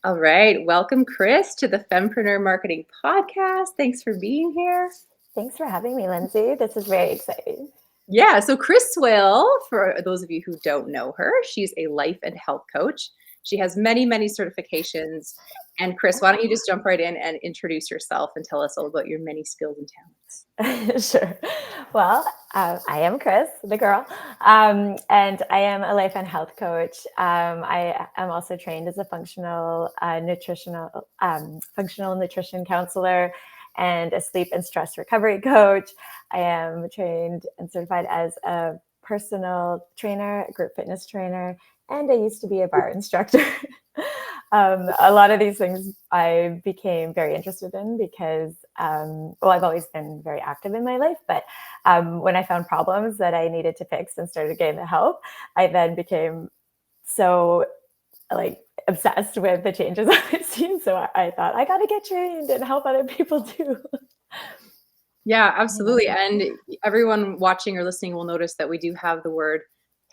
All right. Welcome, Chris, to the Fempreneur Marketing Podcast. Thanks for being here. Thanks for having me, Lindsay. This is very exciting. Yeah. So, Chris Swail, for those of you who don't know her, she's a life and health coach. She has many, many certifications. And, Chris, why don't you just jump right in and introduce yourself and tell us all about your many skills and talents? Sure. Well, I am Chris, the girl, and I am a life and health coach. I am also trained as a functional nutrition counselor and a sleep and stress recovery coach. I am trained and certified as a personal trainer, a group fitness trainer, and I used to be a bar instructor. A lot of these things I became very interested in because, I've always been very active in my life, but when I found problems that I needed to fix and started getting the help, I then became so obsessed with the changes I've seen. So I thought I got to get trained and help other people too. Yeah, absolutely. And everyone watching or listening will notice that we do have the word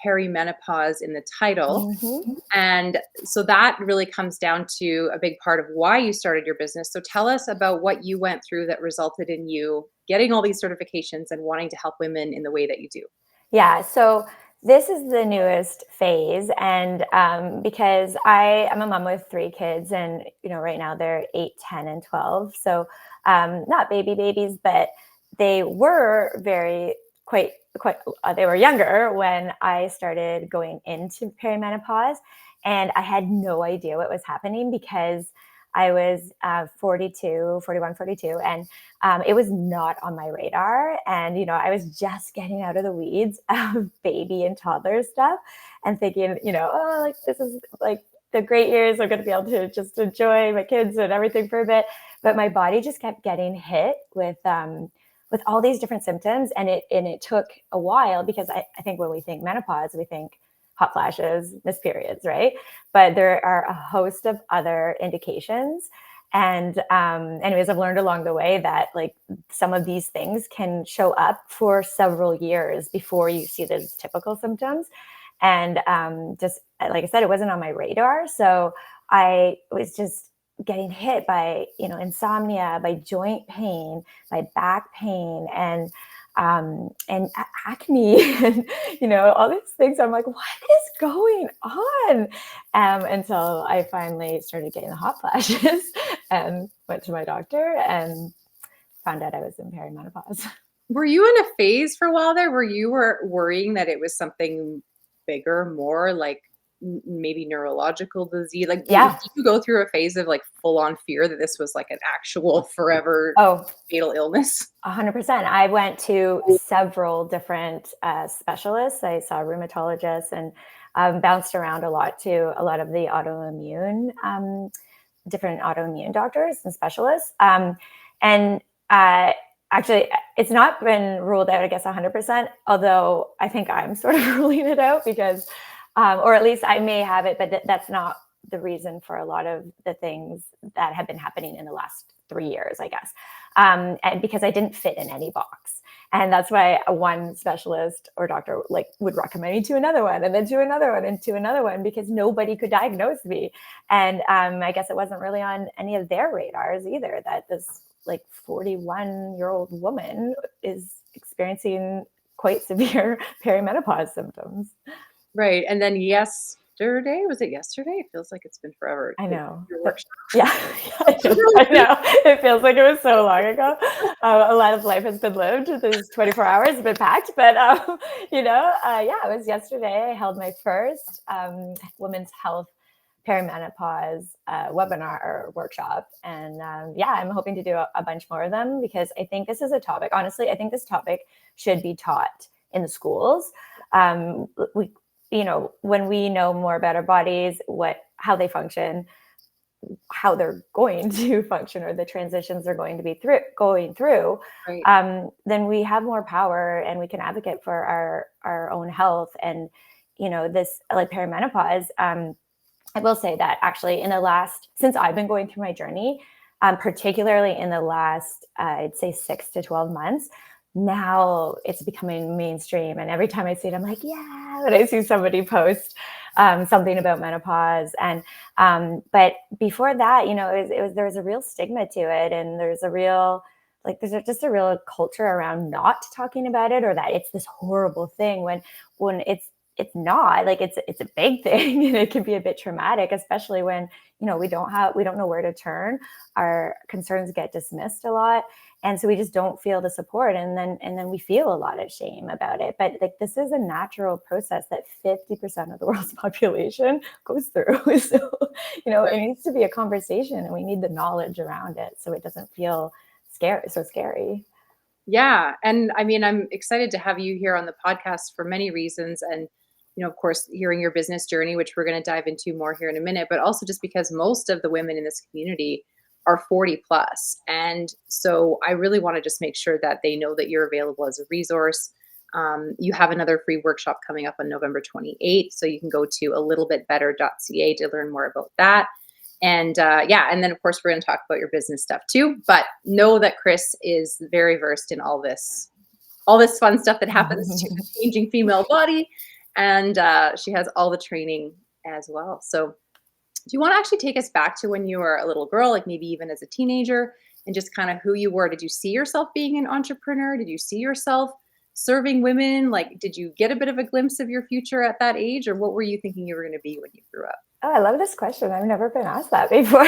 perimenopause in the title. Mm-hmm. And so that really comes down to a big part of why you started your business. So tell us about what you went through that resulted in you getting all these certifications and wanting to help women in the way that you do. Yeah, so this is the newest phase, and because I am a mom with 3 kids, and right now they're 8, 10, and 12. So not babies, but they were quite. They were younger when I started going into perimenopause, and I had no idea what was happening because I was 41, 42, and it was not on my radar. And, I was just getting out of the weeds of baby and toddler stuff and thinking, this is like the great years. I'm going to be able to just enjoy my kids and everything for a bit. But my body just kept getting hit with all these different symptoms. And it took a while because I think when we think menopause, we think hot flashes, missed periods, right? But there are a host of other indications. And anyways, I've learned along the way that some of these things can show up for several years before you see those typical symptoms. And just like I said, it wasn't on my radar. So I was just getting hit by, insomnia, by joint pain, by back pain, and acne, and all these things. I'm like, what is going on? Until I finally started getting the hot flashes and went to my doctor and found out I was in perimenopause. Were you in a phase for a while there where you were worrying that it was something bigger, more like maybe neurological disease? Like, Yeah. did you go through a phase of like full on fear that this was like an actual forever Oh, fatal illness? 100%. I went to several different specialists. I saw rheumatologists and bounced around a lot to a lot of the different autoimmune doctors and specialists. And actually, it's not been ruled out, I guess, 100%, although I think I'm sort of ruling it out because, or at least I may have it, but that's not the reason for a lot of the things that have been happening in the last 3 years, I guess. And because I didn't fit in any box. And that's why one specialist or doctor would recommend me to another one and then to another one and to another one because nobody could diagnose me. And I guess it wasn't really on any of their radars either that this 41-year-old woman is experiencing quite severe perimenopause symptoms. Right. And then yesterday, was it yesterday? It feels like it's been forever. I know. Your workshop. Yeah, I know. It feels like it was so long ago. A lot of life has been lived. These 24 hours have been packed, but yeah, it was yesterday. I held my first women's health perimenopause webinar or workshop, and yeah, I'm hoping to do a bunch more of them because I think this is a topic. Honestly, I think this topic should be taught in the schools. When we know more about our bodies, how they function, how they're going to function, or the transitions they're going to be going through, Right. then we have more power and we can advocate for our own health. And this perimenopause, I will say that actually since I've been going through my journey, particularly in the last I'd say 6 to 12 months, now it's becoming mainstream. And every time I see it, I'm like, yeah, when I see somebody post something about menopause. And but before that, there was a real stigma to it, and there's a real just a real culture around not talking about it, or that it's this horrible thing when it's not. Like, it's a big thing, and it can be a bit traumatic, especially when we don't know where to turn. Our concerns get dismissed a lot, and so we just don't feel the support, and then we feel a lot of shame about it. But like, this is a natural process that 50% of the world's population goes through. So it needs to be a conversation, and we need the knowledge around it so it doesn't feel scary. Yeah. And I mean, I'm excited to have you here on the podcast for many reasons. And, of course, hearing your business journey, which we're going to dive into more here in a minute, but also just because most of the women in this community are 40 plus. And so I really want to just make sure that they know that you're available as a resource. You have another free workshop coming up on November 28th. So you can go to a littleBitBetter.ca to learn more about that. And yeah, and then of course we're going to talk about your business stuff too. But know that Chris is very versed in all this fun stuff that happens to the changing female body, and she has all the training as well. So, do you want to actually take us back to when you were a little girl, like maybe even as a teenager, and just kind of who you were? Did you see yourself being an entrepreneur? Did you see yourself serving women? Like, did you get a bit of a glimpse of your future at that age, or what were you thinking you were going to be when you grew up? Oh, I love this question. I've never been asked that before.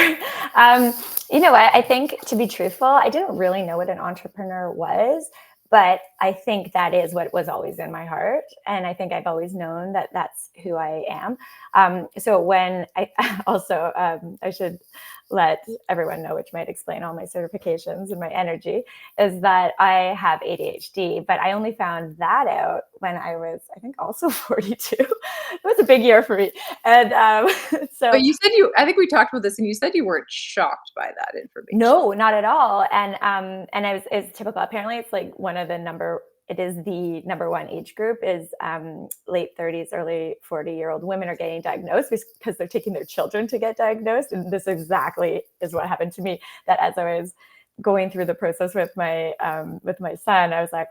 I think, to be truthful, I didn't really know what an entrepreneur was, but I think that is what was always in my heart. And I think I've always known that that's who I am. So when I also, I should let everyone know, which might explain all my certifications and my energy, is that I have ADHD, but I only found that out when I was, I think, also 42. It was a big year for me. And so. But you said I think we talked about this, and you said you weren't shocked by that information. No, not at all. And it's typical. Apparently, it's like it is the number one age group is late 30s, early 40-year-old women are getting diagnosed because they're taking their children to get diagnosed. And this exactly is what happened to me. That as I was going through the process with my son, I was like,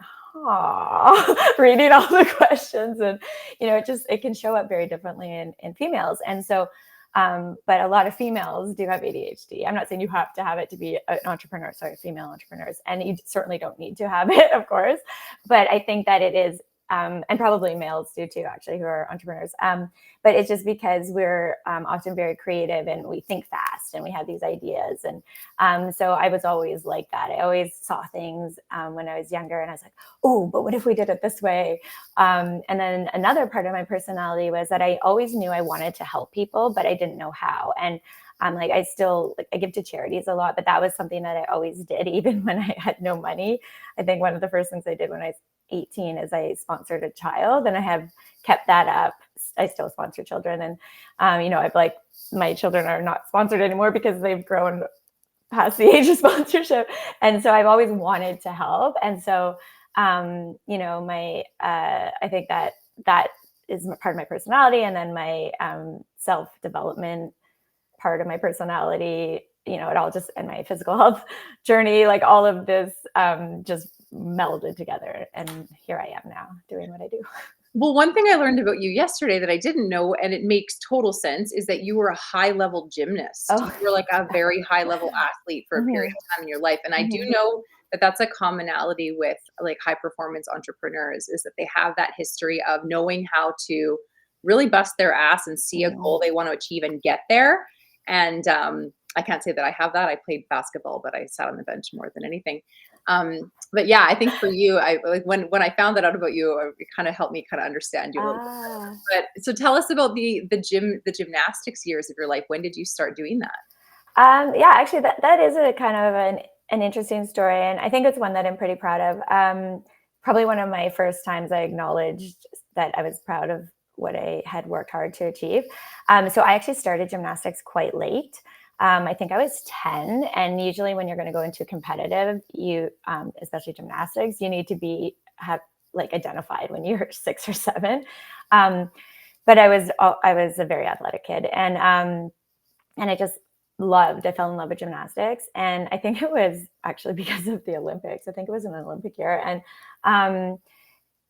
reading all the questions, and it can show up very differently in females. And so but a lot of females do have ADHD. I'm not saying you have to have it to be an entrepreneur, female entrepreneurs. And you certainly don't need to have it, of course. But I think that it is, and probably males do too, actually, who are entrepreneurs. But it's just because we're often very creative, and we think fast, and we have these ideas. And so I was always like that. I always saw things when I was younger, and I was like, oh, but what if we did it this way? And then another part of my personality was that I always knew I wanted to help people, but I didn't know how. And I give to charities a lot, but that was something that I always did, even when I had no money. I think one of the first things I did when I was 18 is I sponsored a child, and I have kept that up. I still sponsor children, and my children are not sponsored anymore because they've grown past the age of sponsorship. And so I've always wanted to help. And so, I think that is part of my personality. And then my self-development part of my personality, it all just, and my physical health journey, like all of this just melded together. And here I am now doing what I do. Well, one thing I learned about you yesterday that I didn't know, and it makes total sense, is that you were a high-level gymnast. Oh, You were like a very high-level athlete for a period of time in your life. And I do know that that's a commonality with like high-performance entrepreneurs, is that they have that history of knowing how to really bust their ass and see a goal they want to achieve and get there. And I can't say that I have that. I played basketball, but I sat on the bench more than anything. But yeah, I think for you, I like when I found that out about you, it kind of helped me kind of understand you a little bit better. But so tell us about the gymnastics years of your life. When did you start doing that? Yeah, actually, that is a kind of an interesting story, and I think it's one that I'm pretty proud of. Probably one of my first times I acknowledged that I was proud of what I had worked hard to achieve. So I actually started gymnastics quite late. I think I was 10, and usually when you're going to go into competitive, especially gymnastics, you need to have identified when you're 6 or 7. But I was a very athletic kid, and I just I fell in love with gymnastics. And I think it was actually because of the Olympics. I think it was an Olympic year.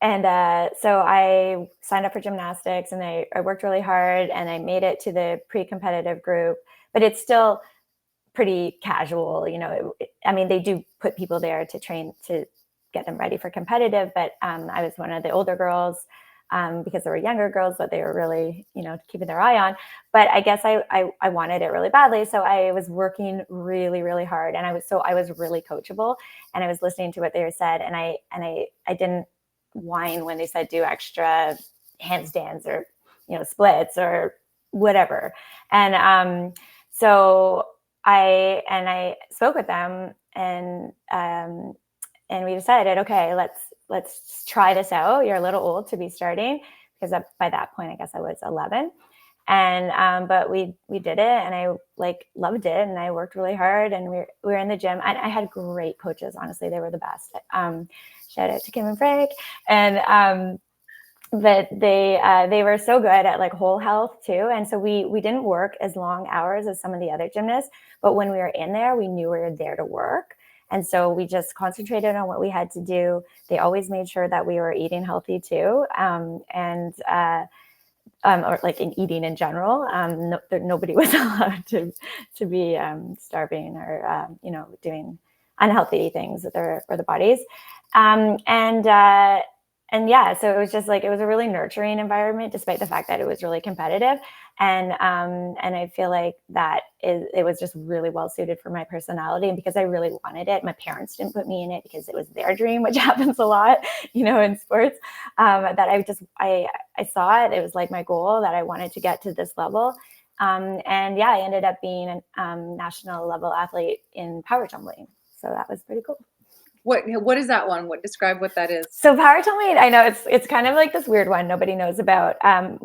So I signed up for gymnastics, and I worked really hard, and I made it to the pre-competitive group, but it's still pretty casual. I mean, they do put people there to train to get them ready for competitive, but I was one of the older girls, because there were younger girls that they were really, keeping their eye on. But I guess I wanted it really badly. So I was working really, really hard, and I was really coachable, and I was listening to what they said. And I didn't whine when they said do extra handstands or, splits or whatever. So I spoke with them, and we decided, okay, let's try this out. You're a little old to be starting, because by that point, I guess I was 11. But we did it, and I loved it, and I worked really hard, and we were in the gym. I had great coaches. Honestly, they were the best. Shout out to Kim and Frank. But they were so good at whole health too. And so we didn't work as long hours as some of the other gymnasts, but when we were in there, we knew we were there to work. And so we just concentrated on what we had to do. They always made sure that we were eating healthy too. Or in eating in general. Nobody was allowed to be starving or doing unhealthy things with their bodies. And yeah, so it was just it was a really nurturing environment, despite the fact that it was really competitive. And I feel like it was just really well suited for my personality, and because I really wanted it. My parents didn't put me in it because it was their dream, which happens a lot, in sports. That I saw it. It was my goal, that I wanted to get to this level. And yeah, I ended up being a national level athlete in power tumbling. So that was pretty cool. What is that one? Describe what that is. So power tumbling, I know it's kind of this weird one nobody knows about. I've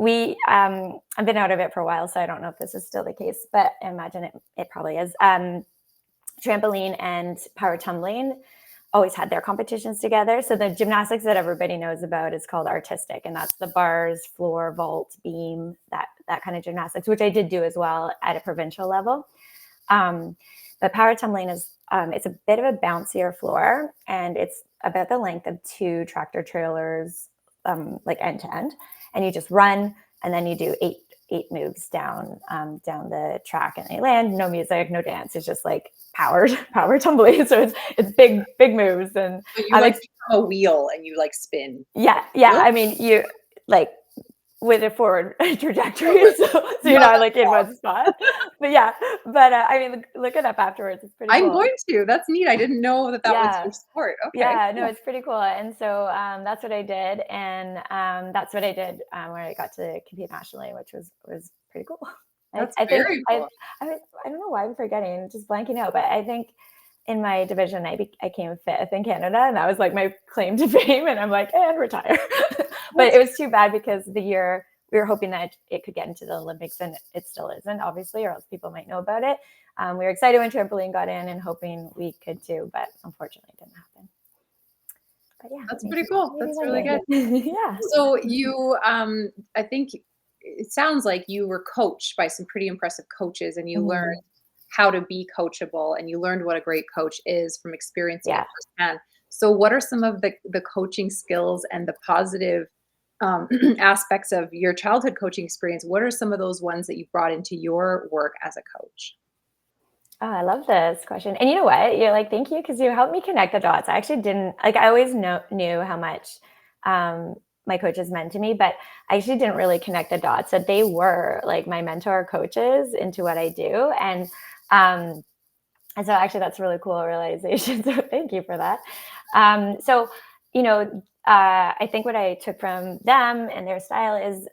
been out of it for a while, so I don't know if this is still the case, but I imagine it probably is. Trampoline and power tumbling always had their competitions together. So the gymnastics that everybody knows about is called artistic, and that's the bars, floor, vault, beam, that kind of gymnastics, which I did do as well at a provincial level. But power tumbling is it's a bit of a bouncier floor, and it's about the length of 2 tractor trailers, end to end. And you just run, and then you do eight moves down the track, and they land. No music, no dance. It's just power tumbling. So it's big moves, and so you become a wheel and you spin. Yeah. I mean, you with a forward trajectory, so you're not in one spot. But yeah, I mean, look it up afterwards. It's pretty cool. I'm going to. That's neat. I didn't know that was your sport. Okay. Yeah, no, it's pretty cool. And so that's what I did, and that's what I did when I got to compete nationally, which was pretty cool. That's very cool. I don't know why I'm forgetting, just blanking out, but I think in my division I came 5th in Canada, and that was my claim to fame. And I'm and retire. But it was too bad, because the year we were hoping that it could get into the Olympics, and it still isn't, obviously, or else people might know about it. We were excited when trampoline got in and hoping we could too, but unfortunately it didn't happen. But yeah, that's pretty cool. That's really good. Yeah. So you, I think it sounds like you were coached by some pretty impressive coaches, and you learned how to be coachable, and you learned what a great coach is from experiencing it firsthand. So what are some of the coaching skills and the positive aspects of your childhood coaching experience? What are some of those ones that you brought into your work as a coach? Oh, I love this question. And you know what? You're thank you, because you helped me connect the dots. I actually didn't, I always knew how much my coaches meant to me, but I actually didn't really connect the dots, that they were my mentor coaches into what I do. And so actually that's a really cool realization. So thank you for that. I think what I took from them and their style is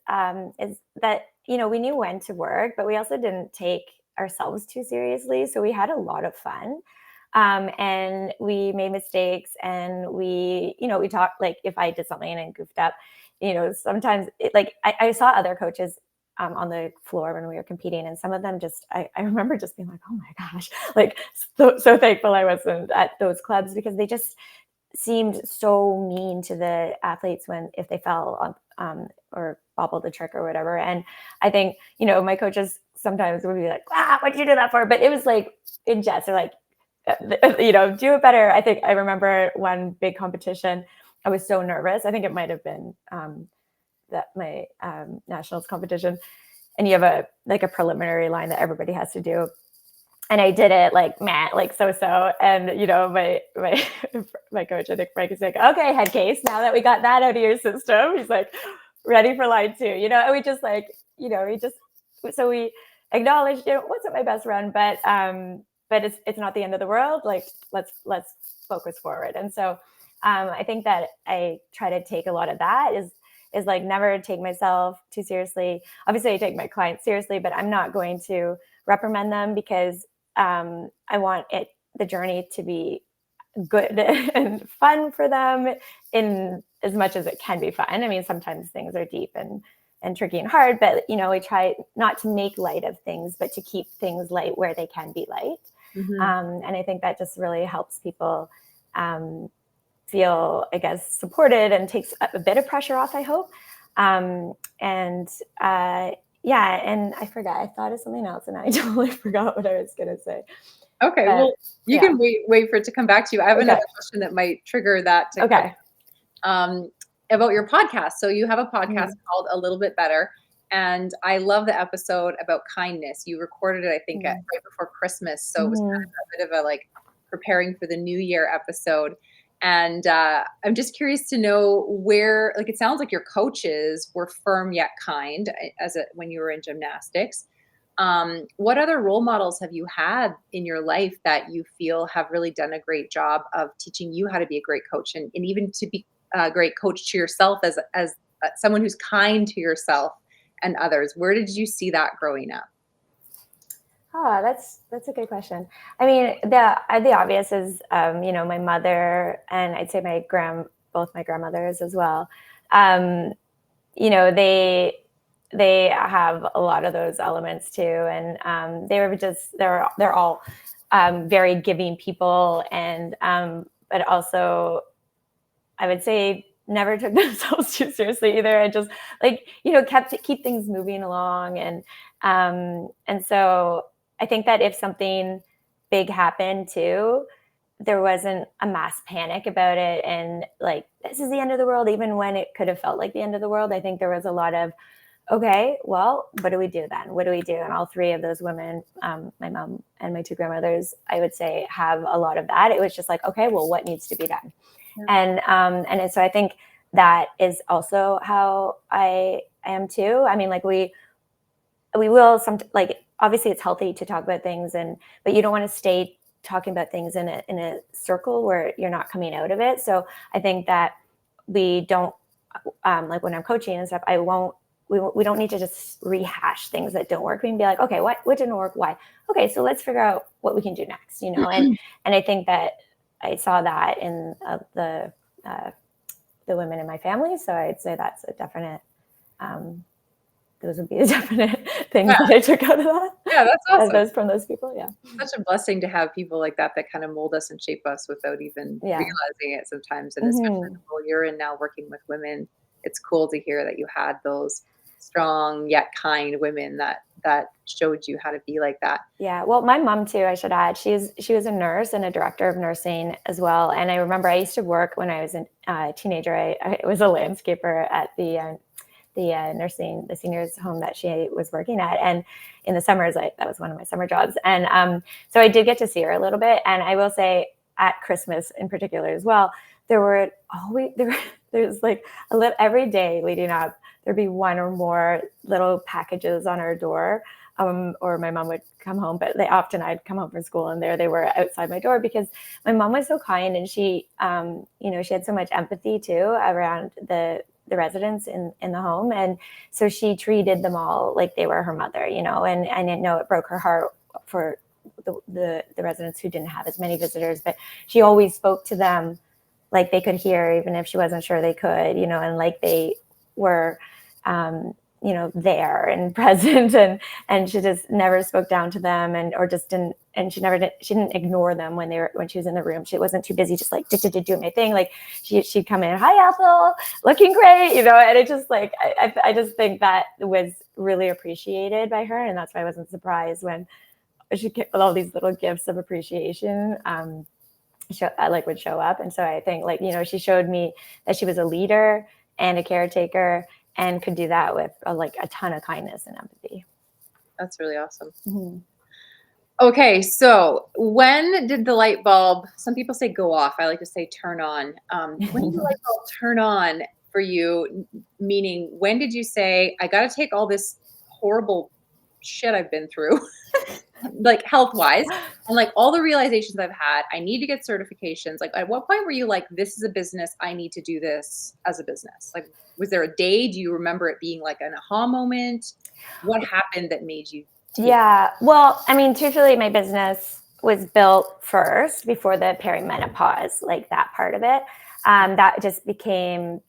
that, we knew when to work, but we also didn't take ourselves too seriously. So we had a lot of fun. And we made mistakes, and we talked, if I did something and goofed up, sometimes I saw other coaches on the floor when we were competing, and some of them I remember just being oh my gosh, so thankful I wasn't at those clubs, because they just seemed so mean to the athletes if they fell on or bobbled the trick or whatever. And I think, my coaches sometimes would be what did you do that for? But it was in jest, they're do it better. I think I remember one big competition, I was so nervous. I think it might have been that my nationals competition, and you have a preliminary line that everybody has to do. And I did it like so. And my coach, I think Frank, is like, okay, head case. Now that we got that out of your system, he's like, ready for line 2. And we just so we acknowledged it wasn't my best run, but it's not the end of the world. Like let's focus forward. And so I think that I try to take a lot of that is like never take myself too seriously. Obviously, I take my clients seriously, but I'm not going to reprimand them because I want the journey to be good and fun for them in as much as it can be fun. I mean, sometimes things are deep and tricky and hard, but we try not to make light of things, but to keep things light where they can be light. And I think that just really helps people feel, I guess, supported and takes a bit of pressure off, I hope. Yeah, and I forgot. I thought of something else, and I totally forgot what I was going to say. Okay, well, you can wait for it to come back to you. I have another question that might trigger that. About your podcast. So you have a podcast called A Little Bit Better, and I love the episode about kindness. You recorded it, I think, right before Christmas, so it was kind of a bit of a like preparing for the new year episode. And I'm just curious to know where, like, it sounds like your coaches were firm yet kind when you were in gymnastics. What other role models have you had in your life that you feel have really done a great job of teaching you how to be a great coach and even to be a great coach to yourself as someone who's kind to yourself and others? Where did you see that growing up? Oh, that's a good question. I mean, the obvious is, my mother, and I'd say both my grandmothers as well. They have a lot of those elements too, and they're all very giving people, and but also I would say never took themselves too seriously either. And just keep things moving along, and so I think that if something big happened too, there wasn't a mass panic about it and like, this is the end of the world, even when it could have felt like the end of the world. I think there was a lot of, okay, well, what do we do then? What do we do? And all three of those women, my mom and my two grandmothers, I would say, have a lot of that. It was just like, okay, well, what needs to be done? Yeah. And so I think that is also how I am too. I mean, like we will obviously it's healthy to talk about things, but you don't want to stay talking about things in a circle where you're not coming out of it. So I think that we don't like when I'm coaching and stuff, we don't need to just rehash things that don't work. We can be like, okay, what didn't work? Why? Okay, so let's figure out what we can do next, and I think that I saw that in the women in my family. So I'd say that's a definite those would be the definite things that I took out of that. Yeah, that's awesome. From those people, yeah. Such a blessing to have people like that kind of mold us and shape us without even realizing it sometimes. And especially the role you're in now, working with women, it's cool to hear that you had those strong yet kind women that showed you how to be like that. Yeah, well, my mom too, I should add, she was a nurse and a director of nursing as well. And I remember I used to work when I was a teenager. I was a landscaper at the seniors home that she was working at, and in the summers that was one of my summer jobs. And so I did get to see her a little bit. And I will say at Christmas in particular as well, there's like every day leading up, there'd be one or more little packages on our door, or my mom would come home, but I'd come home from school and there they were outside my door, because my mom was so kind, and she she had so much empathy too around the residents in the home. And so she treated them all like they were her mother, and I didn't know it broke her heart for the residents who didn't have as many visitors, but she always spoke to them like they could hear, even if she wasn't sure they could, and like they were, there and present, and she just never spoke down to them, she didn't ignore them when she was in the room. She wasn't too busy just like do my thing. Like she'd come in, hi Ethel, looking great, and it just like I just think that was really appreciated by her, and that's why I wasn't surprised when she get all these little gifts of appreciation. would show up. And so I think like, she showed me that she was a leader and a caretaker and could do that with like a ton of kindness and empathy. That's really awesome. Mm-hmm. Okay, so when did the light bulb, some people say go off, I like to say turn on. When did the light bulb turn on for you? Meaning, when did you say, I got to take all this horrible shit I've been through, like health-wise, and like all the realizations I've had, I need to get certifications. Like, at what point were you like, this is a business, I need to do this as a business? Like, was there a day? Do you remember it being like an aha moment? What happened that made you take? Yeah. Well, I mean, truthfully, my business was built first before the perimenopause, like that part of it. That just became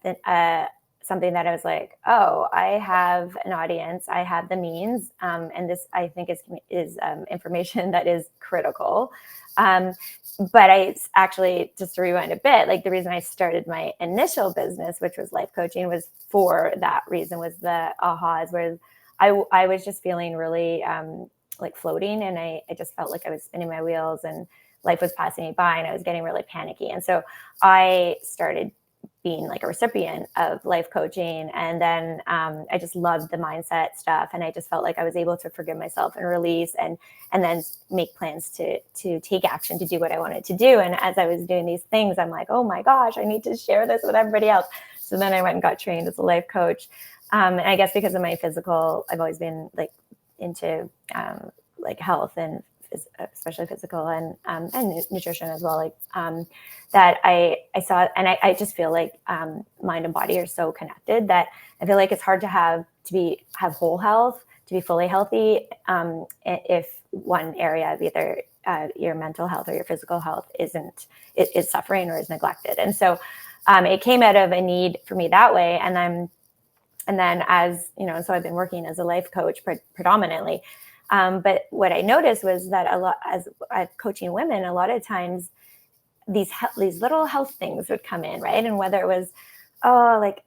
something that I was like, oh, I have an audience, I have the means, and this I think is information that is critical. But I actually, just to rewind a bit, like the reason I started my initial business, which was life coaching, was for that reason, was the ahas, where I was just feeling really like floating, and I just felt like I was spinning my wheels and life was passing me by and I was getting really panicky. And so I started being like a recipient of life coaching. And then I just loved the mindset stuff. And I just felt like I was able to forgive myself and release and then make plans to take action, to do what I wanted to do. And as I was doing these things, I'm like, oh my gosh, I need to share this with everybody else. So then I went and got trained as a life coach. And I guess because of my physical, I've always been like into like health and especially physical and nutrition as well. Like that I saw, and I just feel like mind and body are so connected that I feel like it's hard to have whole health, to be fully healthy, if one area of either your mental health or your physical health is suffering or is neglected. And so it came out of a need for me that way. And then as you know, so I've been working as a life coach predominantly. But what I noticed was that a lot, as I'm coaching women, a lot of times these little health things would come in, right? And whether it was, oh, like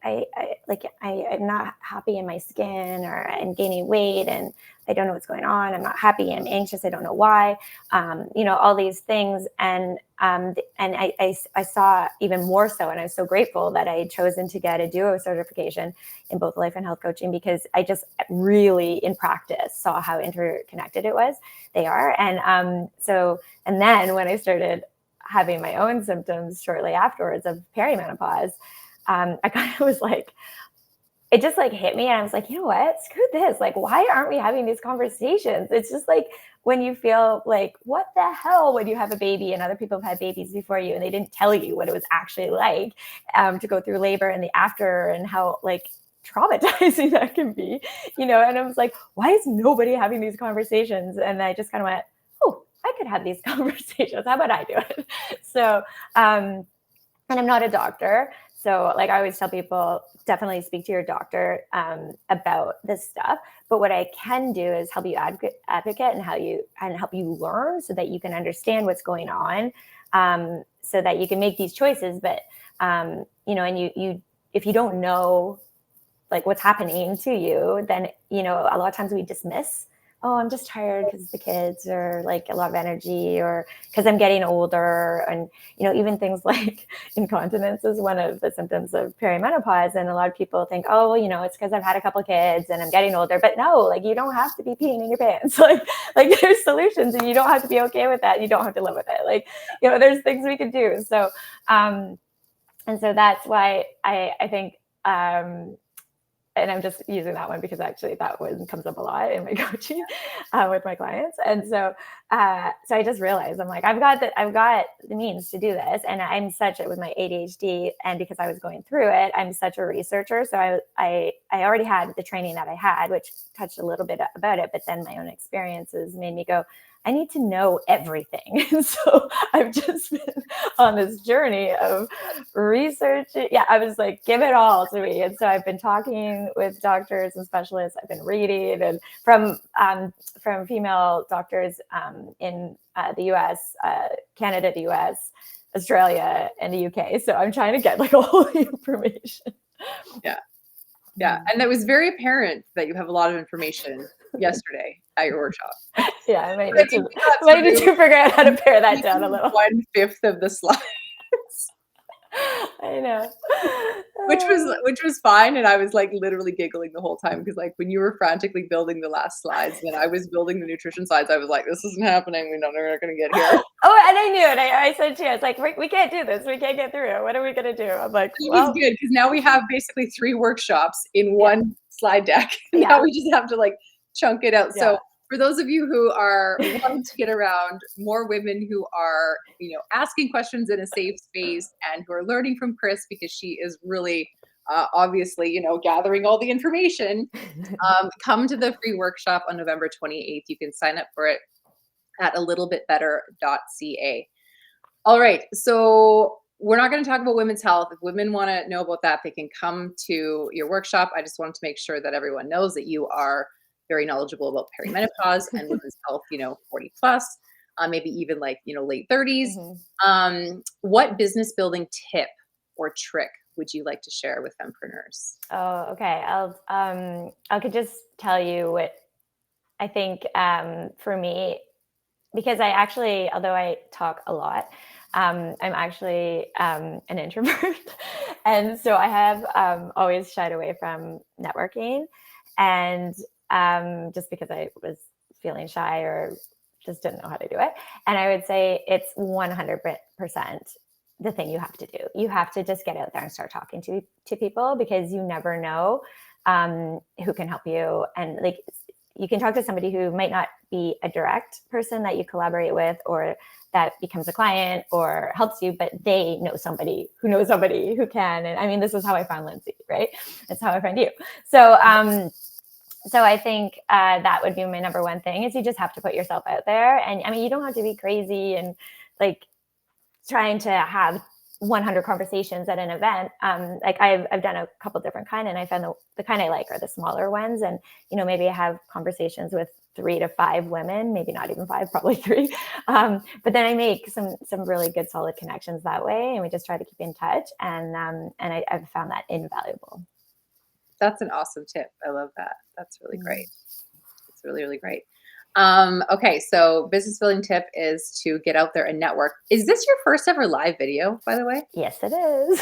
I'm not happy in my skin, or I'm gaining weight and I don't know what's going on. I'm not happy. I'm anxious. I don't know why. All these things. And I saw even more so, and I was so grateful that I had chosen to get a duo certification in both life and health coaching, because I just really in practice saw how interconnected they are. And then when I started having my own symptoms shortly afterwards of perimenopause, I kind of was like, it just like hit me, and I was like, you know what, screw this. Like, why aren't we having these conversations? It's just like when you feel like, what the hell, when you have a baby and other people have had babies before you and they didn't tell you what it was actually like to go through labor and the after, and how like traumatizing that can be, and I was like, why is nobody having these conversations? And I just kind of went, oh, I could have these conversations. How about I do it? So, and I'm not a doctor. So like I always tell people, definitely speak to your doctor about this stuff. But what I can do is help you advocate and help you learn so that you can understand what's going on, so that you can make these choices. But, and you, if you don't know like what's happening to you, then, a lot of times we dismiss, oh, I'm just tired because the kids, or like a lot of energy, or because I'm getting older. And, even things like incontinence is one of the symptoms of perimenopause. And a lot of people think, oh, well, it's because I've had a couple of kids and I'm getting older. But no, like you don't have to be peeing in your pants. Like there's solutions, and you don't have to be okay with that. You don't have to live with it. Like, there's things we can do. So, and so that's why I think, and I'm just using that one because actually that one comes up a lot in my coaching with my clients. And so I just realized, I'm like, I've got the means to do this. And I'm with my ADHD, and because I was going through it, I'm such a researcher. So I already had the training that I had, which touched a little bit about it, but then my own experiences made me go, I need to know everything. And so I've just been on this journey of research. Yeah, I was like, give it all to me. And so I've been talking with doctors and specialists. I've been reading, and from female doctors in the US, Canada, the US, Australia, and the UK. So I'm trying to get like all the information. Yeah. And that was very apparent that you have a lot of information. yesterday at your workshop. Yeah, I might I need think to we got might need through to figure out how to pare that down a maybe little. 1/5 of the slides. I know. Which was fine, and I was, like, literally giggling the whole time because, like, when you were frantically building the last slides, and I was building the nutrition slides, I was like, "This isn't happening. We're not gonna get here." Oh, and I knew it. I said to you, I was like, we can't do this. We can't get through it. What are we gonna do? I'm like, It was well, good because now we have basically 3 workshops in yeah, one slide deck. Now yeah, we just have to, like, chunk it out. yeah. So, for those of you who are wanting to get around more women who are, asking questions in a safe space and who are learning from Chris because she is really, obviously, gathering all the information, come to the free workshop on November 28th. You can sign up for it at alittlebitbetter.ca. All right. So we're not going to talk about women's health. If women want to know about that, they can come to your workshop. I just wanted to make sure that everyone knows that you are very knowledgeable about perimenopause and women's health, 40 plus, maybe even like, late 30s. Mhm. What business building tip or trick would you like to share with fempreneurs? Oh, okay. I could just tell you what I think for me, because I actually, although I talk a lot, I'm actually an introvert. And so I have always shied away from networking. And just because I was feeling shy or just didn't know how to do it. And I would say it's 100% the thing you have to do. You have to just get out there and start talking to people because you never know who can help you. And like, you can talk to somebody who might not be a direct person that you collaborate with or that becomes a client or helps you, but they know somebody who knows somebody who can. And I mean, this is how I found Lindsay, right? That's how I found you. So I think that would be my number one thing is you just have to put yourself out there. And I mean, you don't have to be crazy and like trying to have 100 conversations at an event. Like I've done a couple different kind, and I found the kind I like are the smaller ones. And maybe I have conversations with 3 to 5 women, maybe not even 5, probably 3. But then I make some really good, solid connections that way, and we just try to keep in touch. And I've found that invaluable. That's an awesome tip. I love that. That's really Mm. great. It's really, really great. Okay, so business building tip is to get out there and network. Is this your first ever live video, by the way? Yes, it is.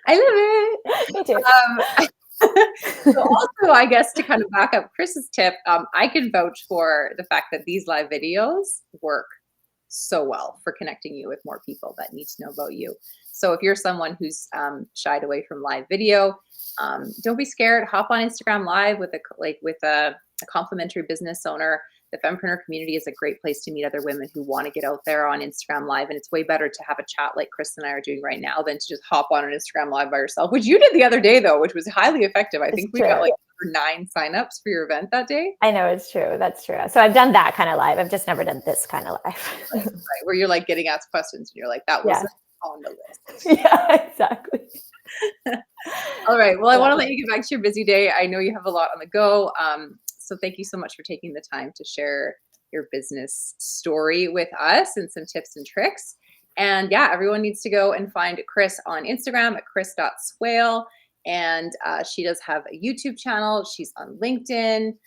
I Me too. love it. So also, I guess to kind of back up Chris's tip, I can vouch for the fact that these live videos work so well for connecting you with more people that need to know about you. So if you're someone who's shied away from live video, don't be scared. Hop on Instagram Live with a complimentary business owner. The fempreneur community is a great place to meet other women who want to get out there on Instagram Live, and it's way better to have a chat like Chris and I are doing right now than to just hop on an Instagram Live by yourself, which you did the other day though, which was highly effective. I It's think we got true. like 9 signups for your event that day. I know it's true. That's true. So I've done that kind of live. I've just never done this kind of live. Right, where you're like getting asked questions and you're like, that Yeah. wasn't on the list. Yeah, exactly. All right. Well, I want Yeah. to let you get back to your busy day. I know you have a lot on the go. So thank you so much for taking the time to share your business story with us and some tips and tricks. And yeah, everyone needs to go and find Chris on Instagram at chris.swail. And she does have a YouTube channel. She's on LinkedIn.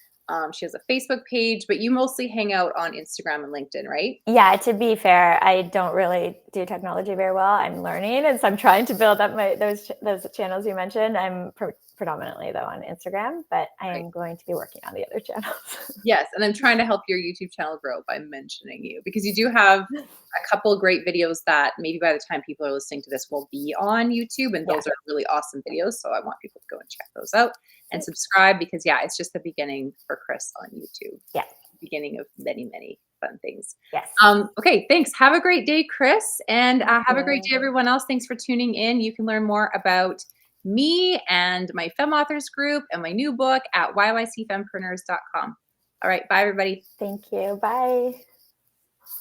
She has a Facebook page, but you mostly hang out on Instagram and LinkedIn, right? Yeah, to be fair, I don't really do technology very well. I'm learning, and so I'm trying to build up those channels you mentioned. I'm predominantly though on Instagram, but I Right. am going to be working on the other channels. Yes, and I'm trying to help your YouTube channel grow by mentioning you because you do have a couple great videos that maybe by the time people are listening to this will be on YouTube, and Yeah. those are really awesome videos. So I want people to go and check those out and Great. subscribe because yeah, it's just the beginning for Chris on YouTube. Yeah. Beginning of many, many fun things. Yes. Okay, thanks. Have a great day, Chris, and Thank have a great you. day, everyone else. Thanks for tuning in. You can learn more about me and my Fem Authors group and my new book at yycfempreneurs.com. All right, bye, everybody. Thank you. Bye.